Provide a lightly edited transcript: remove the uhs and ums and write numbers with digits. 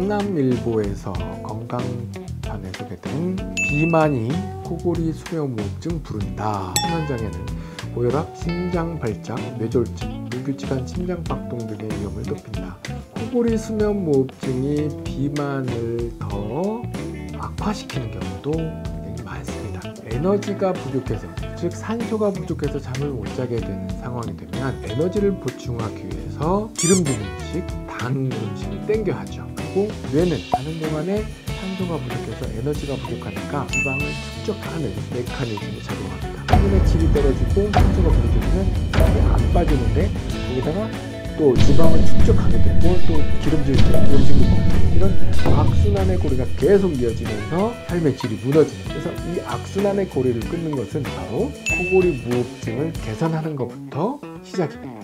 강남일보에서 건강판에 소개된 비만이 코골이 수면무호흡증 부른다. 수면장애는 고혈압, 심장발작, 뇌졸중, 불규칙한 심장박동 등의 위험을 높인다. 코골이 수면무호흡증이 비만을 더 악화시키는 경우도 굉장히 많습니다. 에너지가 부족해서, 즉 산소가 부족해서 잠을 못 자게 되는 상황이 되면 에너지를 보충하기 위해서 기름진 음식, 단 음식을 땡겨 하죠. 그리고 뇌는 자는 동안에 산소가 부족해서 에너지가 부족하니까 지방을 축적하는 메커니즘이 작용합니다. 수분의 질이 떨어지고 산소가 부족해지면 살이 안 빠지는데 여기다가 또 지방을 축적하게 되고 또 기름질 음식을 먹고 이런 악순환의 고리가 계속 이어지면서 삶의 질이 무너지는, 그래서 이 악순환의 고리를 끊는 것은 바로 코골이 무호흡증을 개선하는 것부터 시작입니다.